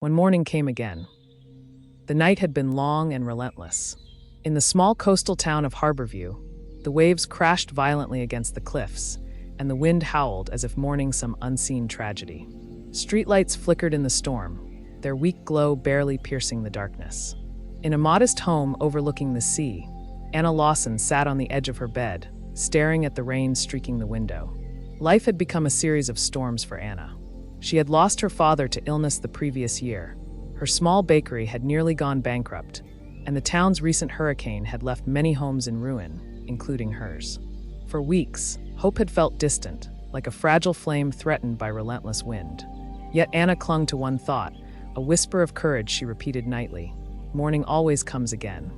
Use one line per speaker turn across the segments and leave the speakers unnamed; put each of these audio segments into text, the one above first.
when morning came again. The night had been long and relentless. In the small coastal town of Harborview, the waves crashed violently against the cliffs, and the wind howled as if mourning some unseen tragedy. Streetlights flickered in the storm, their weak glow barely piercing the darkness. In a modest home overlooking the sea, Anna Lawson sat on the edge of her bed, staring at the rain streaking the window. Life had become a series of storms for Anna. She had lost her father to illness the previous year. Her small bakery had nearly gone bankrupt, and the town's recent hurricane had left many homes in ruin, including hers. For weeks, hope had felt distant, like a fragile flame threatened by relentless wind. Yet Anna clung to one thought, a whisper of courage she repeated nightly: morning always comes again.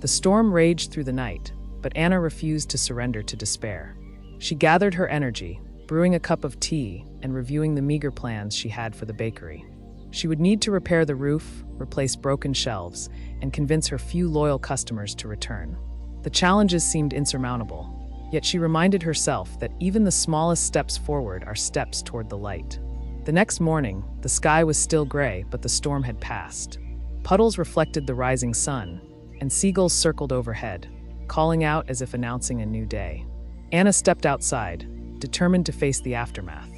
The storm raged through the night, but Anna refused to surrender to despair. She gathered her energy, brewing a cup of tea and reviewing the meager plans she had for the bakery. She would need to repair the roof, replace broken shelves, and convince her few loyal customers to return. The challenges seemed insurmountable, yet she reminded herself that even the smallest steps forward are steps toward the light. The next morning, the sky was still gray, but the storm had passed. Puddles reflected the rising sun, and seagulls circled overhead, calling out as if announcing a new day. Anna stepped outside, determined to face the aftermath.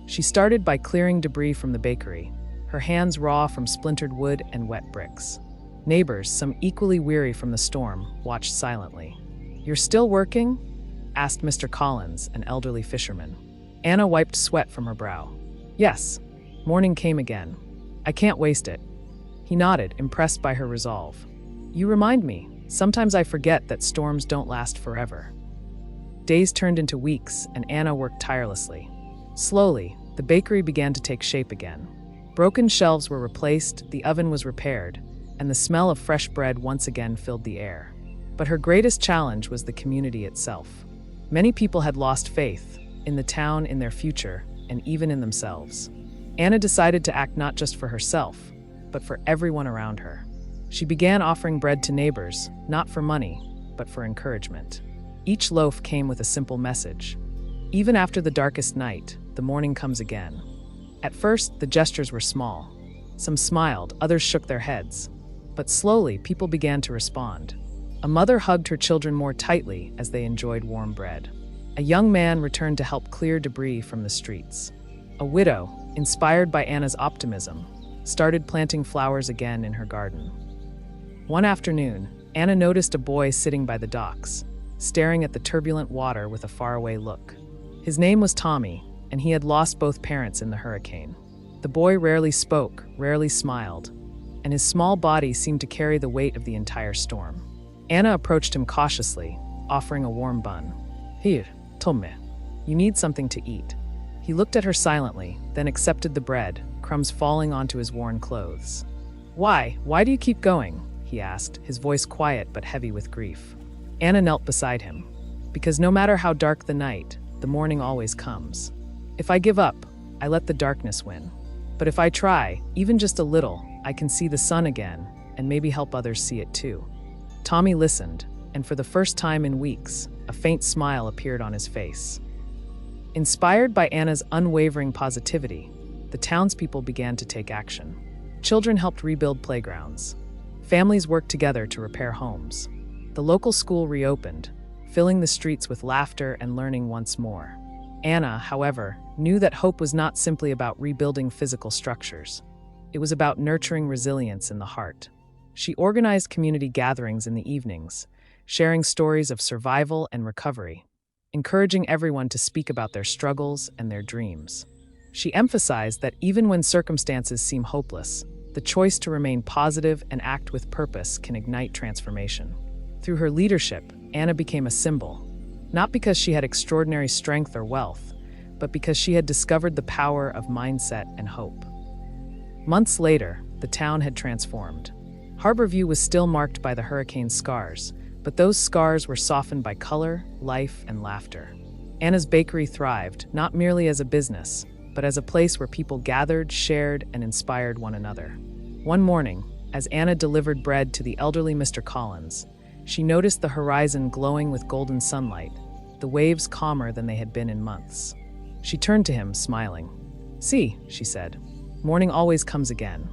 She started by clearing debris from the bakery, her hands raw from splintered wood and wet bricks. Neighbors, some equally weary from the storm, watched silently. "You're still working?" asked Mr. Collins, an elderly fisherman. Anna wiped sweat from her brow. "Yes, morning came again. I can't waste it." He nodded, impressed by her resolve. "You remind me, sometimes I forget that storms don't last forever." Days turned into weeks, and Anna worked tirelessly. Slowly, the bakery began to take shape again. Broken shelves were replaced, the oven was repaired, and the smell of fresh bread once again filled the air. But her greatest challenge was the community itself. Many people had lost faith in the town, in their future, and even in themselves. Anna decided to act not just for herself, but for everyone around her. She began offering bread to neighbors, not for money, but for encouragement. Each loaf came with a simple message: even after the darkest night, the morning comes again. At first, the gestures were small. Some smiled, others shook their heads. But slowly, people began to respond. A mother hugged her children more tightly as they enjoyed warm bread. A young man returned to help clear debris from the streets. A widow, inspired by Anna's optimism, started planting flowers again in her garden. One afternoon, Anna noticed a boy sitting by the docks, staring at the turbulent water with a faraway look. His name was Tommy, and he had lost both parents in the hurricane. The boy rarely spoke, rarely smiled, and his small body seemed to carry the weight of the entire storm. Anna approached him cautiously, offering a warm bun. "Here, Tommy, you need something to eat." He looked at her silently, then accepted the bread, crumbs falling onto his worn clothes. Why do you keep going?" he asked, his voice quiet but heavy with grief. Anna knelt beside him. "Because no matter how dark the night, the morning always comes. If I give up, I let the darkness win. But if I try, even just a little, I can see the sun again, and maybe help others see it too." Tommy listened, and for the first time in weeks, a faint smile appeared on his face. Inspired by Anna's unwavering positivity, the townspeople began to take action. Children helped rebuild playgrounds. Families worked together to repair homes. The local school reopened, filling the streets with laughter and learning once more. Anna, however, knew that hope was not simply about rebuilding physical structures. It was about nurturing resilience in the heart. She organized community gatherings in the evenings, sharing stories of survival and recovery, encouraging everyone to speak about their struggles and their dreams. She emphasized that even when circumstances seem hopeless, the choice to remain positive and act with purpose can ignite transformation. Through her leadership, Anna became a symbol, not because she had extraordinary strength or wealth, but because she had discovered the power of mindset and hope. Months later, the town had transformed. Harborview was still marked by the hurricane's scars, but those scars were softened by color, life, and laughter. Anna's bakery thrived, not merely as a business, but as a place where people gathered, shared, and inspired one another. One morning, as Anna delivered bread to the elderly Mr. Collins, she noticed the horizon glowing with golden sunlight, the waves calmer than they had been in months. She turned to him, smiling. "See," she said, Morning always comes again.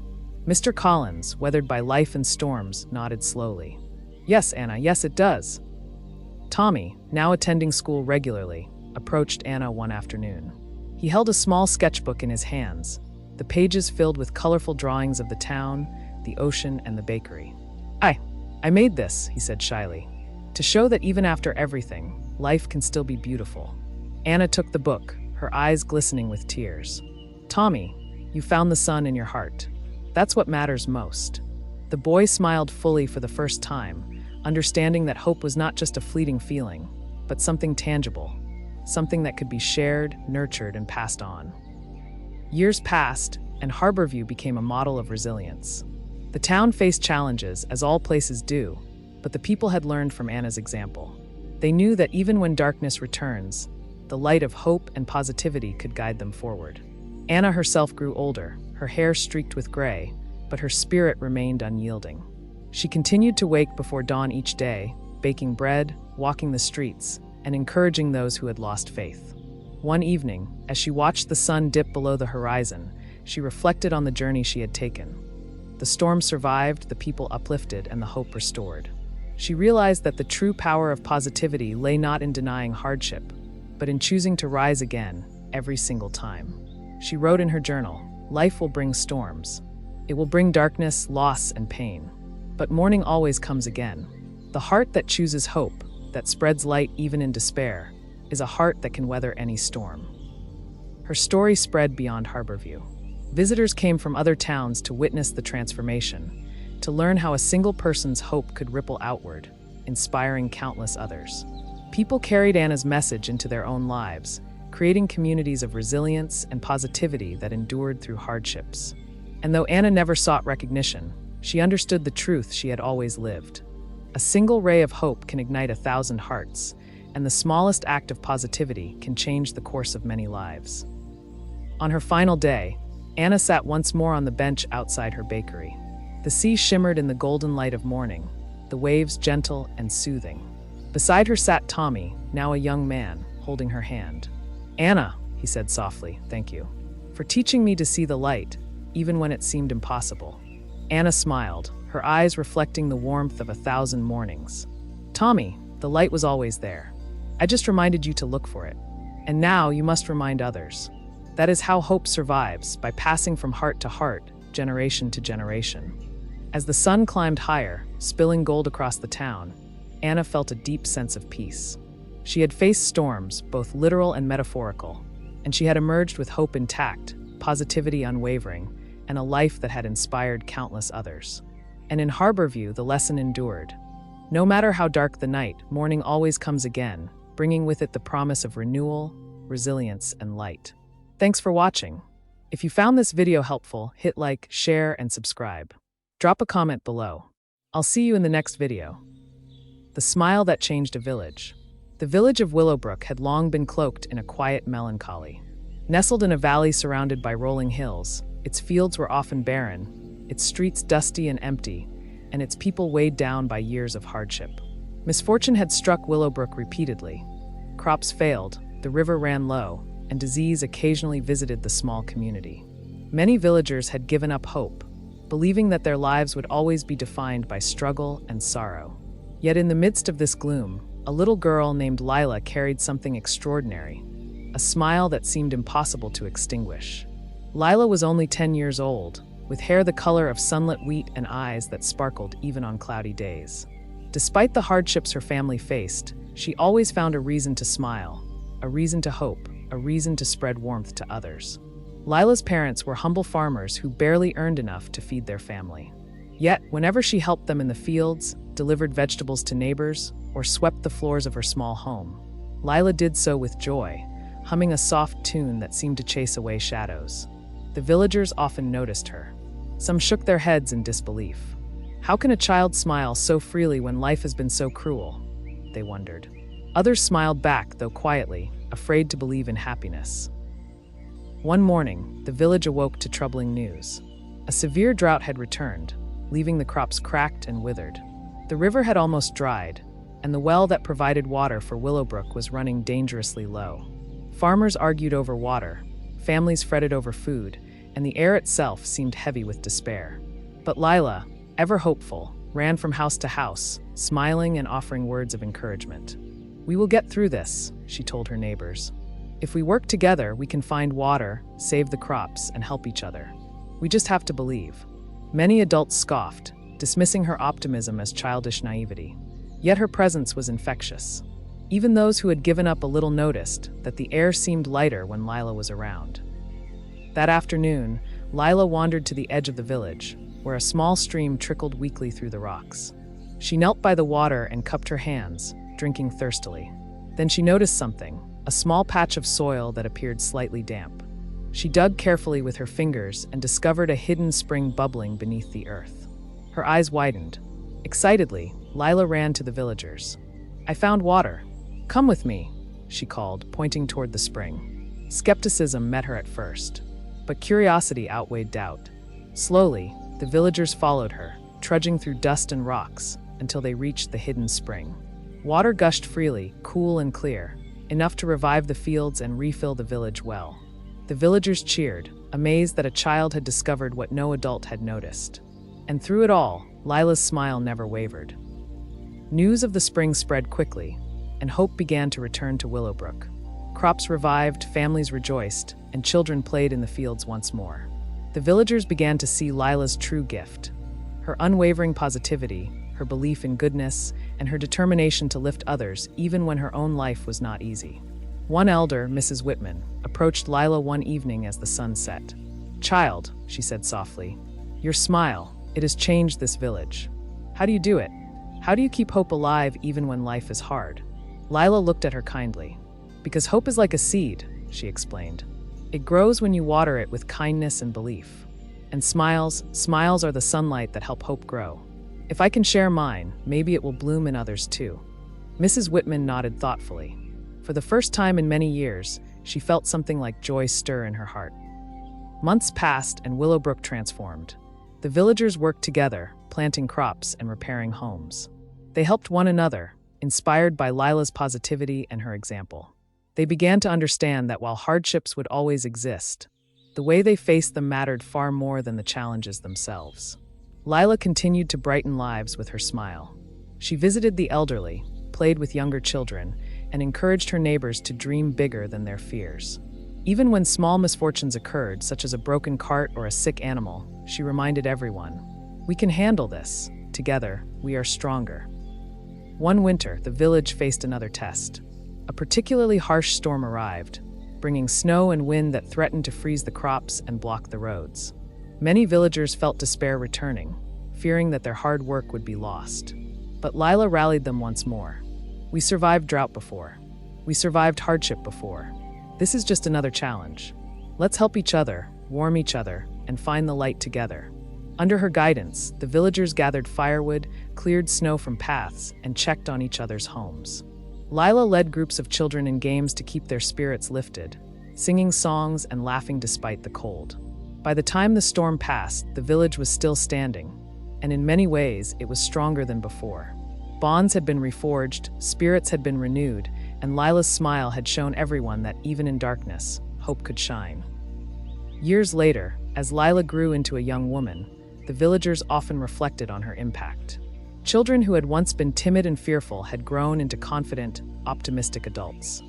Mr. Collins, weathered by life and storms, nodded slowly. Yes, Anna, yes it does. Tommy, now attending school regularly, approached Anna one afternoon. He held a small sketchbook in his hands, the pages filled with colorful drawings of the town, the ocean, and the bakery. I made this, he said shyly, to show that even after everything, life can still be beautiful. Anna took the book, her eyes glistening with tears. Tommy, you found the sun in your heart. That's what matters most. The boy smiled fully for the first time, understanding that hope was not just a fleeting feeling, but something tangible, something that could be shared, nurtured, and passed on. Years passed, and Harborview became a model of resilience. The town faced challenges, as all places do, but the people had learned from Anna's example. They knew that even when darkness returns, the light of hope and positivity could guide them forward. Anna herself grew older, her hair streaked with gray, but her spirit remained unyielding. She continued to wake before dawn each day, baking bread, walking the streets, and encouraging those who had lost faith. One evening, as she watched the sun dip below the horizon, she reflected on the journey she had taken. The storm survived, the people uplifted, and the hope restored. She realized that the true power of positivity lay not in denying hardship, but in choosing to rise again every single time. She wrote in her journal, "Life will bring storms. It will bring darkness, loss, and pain. But morning always comes again. The heart that chooses hope, that spreads light even in despair, is a heart that can weather any storm." Her story spread beyond Harborview. Visitors came from other towns to witness the transformation, to learn how a single person's hope could ripple outward, inspiring countless others. People carried Anna's message into their own lives, creating communities of resilience and positivity that endured through hardships. And though Anna never sought recognition, she understood the truth she had always lived. A single ray of hope can ignite 1,000 hearts, and the smallest act of positivity can change the course of many lives. On her final day, Anna sat once more on the bench outside her bakery. The sea shimmered in the golden light of morning, the waves gentle and soothing. Beside her sat Tommy, now a young man, holding her hand. "Anna," he said softly, "thank you for teaching me to see the light, even when it seemed impossible." Anna smiled, her eyes reflecting the warmth of 1,000 mornings. "Tommy, the light was always there. I just reminded you to look for it. And now you must remind others. That is how hope survives, by passing from heart to heart, generation to generation." As the sun climbed higher, spilling gold across the town, Anna felt a deep sense of peace. She had faced storms, both literal and metaphorical, and she had emerged with hope intact, positivity unwavering, and a life that had inspired countless others. And in Harborview, the lesson endured. No matter how dark the night, morning always comes again, bringing with it the promise of renewal, resilience, and light. Thanks for watching. If you found this video helpful, hit like, share, and subscribe. Drop a comment below. I'll see you in the next video. The smile that changed a village. The village of Willowbrook had long been cloaked in a quiet melancholy. Nestled in a valley surrounded by rolling hills, its fields were often barren, its streets dusty and empty, and its people weighed down by years of hardship. Misfortune had struck Willowbrook repeatedly. Crops failed, the river ran low, and disease occasionally visited the small community. Many villagers had given up hope, believing that their lives would always be defined by struggle and sorrow. Yet in the midst of this gloom, a little girl named Lila carried something extraordinary, a smile that seemed impossible to extinguish. Lila was only 10 years old, with hair the color of sunlit wheat and eyes that sparkled even on cloudy days. Despite the hardships her family faced, she always found a reason to smile, a reason to hope, a reason to spread warmth to others. Lila's parents were humble farmers who barely earned enough to feed their family. Yet, whenever she helped them in the fields, delivered vegetables to neighbors, or swept the floors of her small home, Lila did so with joy, humming a soft tune that seemed to chase away shadows. The villagers often noticed her. Some shook their heads in disbelief. How can a child smile so freely when life has been so cruel? They wondered. Others smiled back, though quietly, afraid to believe in happiness. One morning, the village awoke to troubling news. A severe drought had returned, leaving the crops cracked and withered. The river had almost dried, and the well that provided water for Willowbrook was running dangerously low. Farmers argued over water, families fretted over food, and the air itself seemed heavy with despair. But Lila, ever hopeful, ran from house to house, smiling and offering words of encouragement. "We will get through this," she told her neighbors. "If we work together, we can find water, save the crops, and help each other. We just have to believe." Many adults scoffed, dismissing her optimism as childish naivety. Yet her presence was infectious. Even those who had given up a little noticed that the air seemed lighter when Lila was around. That afternoon, Lila wandered to the edge of the village, where a small stream trickled weakly through the rocks. She knelt by the water and cupped her hands, drinking thirstily. Then she noticed something, a small patch of soil that appeared slightly damp. She dug carefully with her fingers and discovered a hidden spring bubbling beneath the earth. Her eyes widened. Excitedly, Lila ran to the villagers. "I found water. Come with me," she called, pointing toward the spring. Skepticism met her at first, but curiosity outweighed doubt. Slowly, the villagers followed her, trudging through dust and rocks until they reached the hidden spring. Water gushed freely, cool and clear, enough to revive the fields and refill the village well. The villagers cheered, amazed that a child had discovered what no adult had noticed. And through it all, Lila's smile never wavered. News of the spring spread quickly, and hope began to return to Willowbrook. Crops revived, families rejoiced, and children played in the fields once more. The villagers began to see Lila's true gift: her unwavering positivity, her belief in goodness, and her determination to lift others even when her own life was not easy. One elder, Mrs. Whitman, approached Lila one evening as the sun set. "Child," she said softly, "your smile, it has changed this village. How do you do it? How do you keep hope alive even when life is hard?" Lila looked at her kindly. "Because hope is like a seed," she explained. "It grows when you water it with kindness and belief. And smiles are the sunlight that help hope grow. If I can share mine, maybe it will bloom in others too." Mrs. Whitman nodded thoughtfully. For the first time in many years, she felt something like joy stir in her heart. Months passed and Willowbrook transformed. The villagers worked together, planting crops and repairing homes. They helped one another, inspired by Lila's positivity and her example. They began to understand that while hardships would always exist, the way they faced them mattered far more than the challenges themselves. Lila continued to brighten lives with her smile. She visited the elderly, played with younger children, and encouraged her neighbors to dream bigger than their fears. Even when small misfortunes occurred, such as a broken cart or a sick animal, she reminded everyone, "We can handle this. Together, we are stronger." One winter, the village faced another test. A particularly harsh storm arrived, bringing snow and wind that threatened to freeze the crops and block the roads. Many villagers felt despair returning, fearing that their hard work would be lost. But Lila rallied them once more. "We survived drought before. We survived hardship before. This is just another challenge. Let's help each other, warm each other, and find the light together." Under her guidance, the villagers gathered firewood, cleared snow from paths, and checked on each other's homes. Lila led groups of children in games to keep their spirits lifted, singing songs and laughing despite the cold. By the time the storm passed, the village was still standing, and in many ways, it was stronger than before. Bonds had been reforged, spirits had been renewed, and Lila's smile had shown everyone that even in darkness, hope could shine. Years later, as Lila grew into a young woman, the villagers often reflected on her impact. Children who had once been timid and fearful had grown into confident, optimistic adults.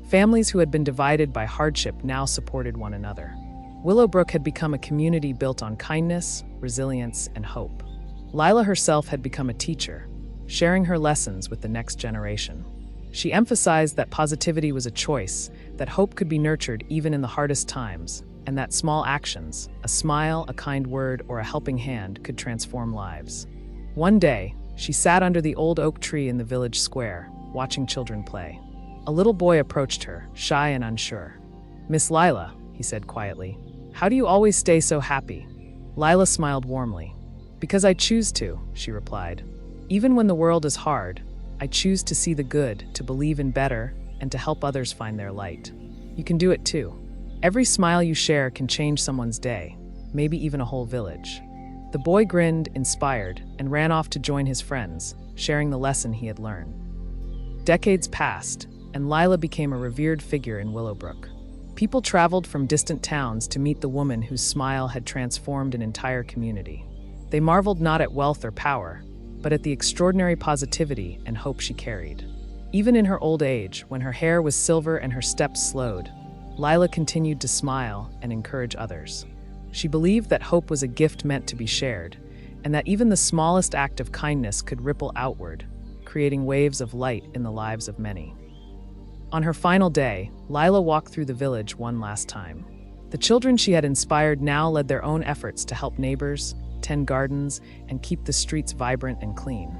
Families who had been divided by hardship now supported one another. Willowbrook had become a community built on kindness, resilience, and hope. Lila herself had become a teacher, sharing her lessons with the next generation. She emphasized that positivity was a choice, that hope could be nurtured even in the hardest times, and that small actions, a smile, a kind word, or a helping hand, could transform lives. One day, she sat under the old oak tree in the village square, watching children play. A little boy approached her, shy and unsure. "Miss Lila," he said quietly, "how do you always stay so happy?" Lila smiled warmly. "Because I choose to," she replied. "Even when the world is hard, I choose to see the good, to believe in better, and to help others find their light. You can do it too. Every smile you share can change someone's day, maybe even a whole village." The boy grinned, inspired, and ran off to join his friends, sharing the lesson he had learned. Decades passed, and Lila became a revered figure in Willowbrook. People traveled from distant towns to meet the woman whose smile had transformed an entire community. They marveled not at wealth or power, but at the extraordinary positivity and hope she carried. Even in her old age, when her hair was silver and her steps slowed, Lila continued to smile and encourage others. She believed that hope was a gift meant to be shared, and that even the smallest act of kindness could ripple outward, creating waves of light in the lives of many. On her final day, Lila walked through the village one last time. The children she had inspired now led their own efforts to help neighbors, tend gardens, and keep the streets vibrant and clean.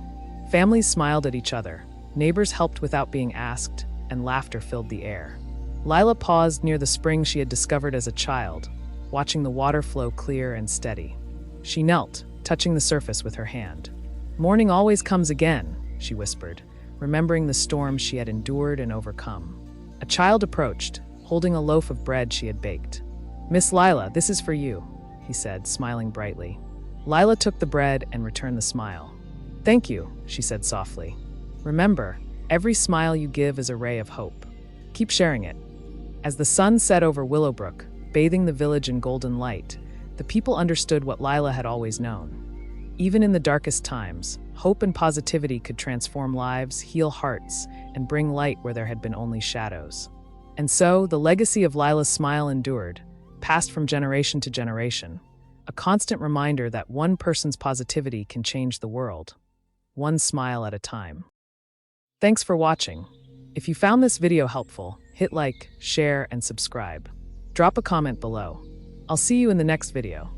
Families smiled at each other, neighbors helped without being asked, and laughter filled the air. Lila paused near the spring she had discovered as a child, watching the water flow clear and steady. She knelt, touching the surface with her hand. "Morning always comes again," she whispered, remembering the storms she had endured and overcome. A child approached, holding a loaf of bread she had baked. "Miss Lila, this is for you," he said, smiling brightly. Lila took the bread and returned the smile. "Thank you," she said softly. "Remember, every smile you give is a ray of hope. Keep sharing it." As the sun set over Willowbrook, bathing the village in golden light, the people understood what Lila had always known. Even in the darkest times, hope and positivity could transform lives, heal hearts, and bring light where there had been only shadows. And so, the legacy of Lila's smile endured, passed from generation to generation, a constant reminder that one person's positivity can change the world, one smile at a time. Thanks for watching. If you found this video helpful, hit like, share, and subscribe. Drop a comment below. I'll see you in the next video.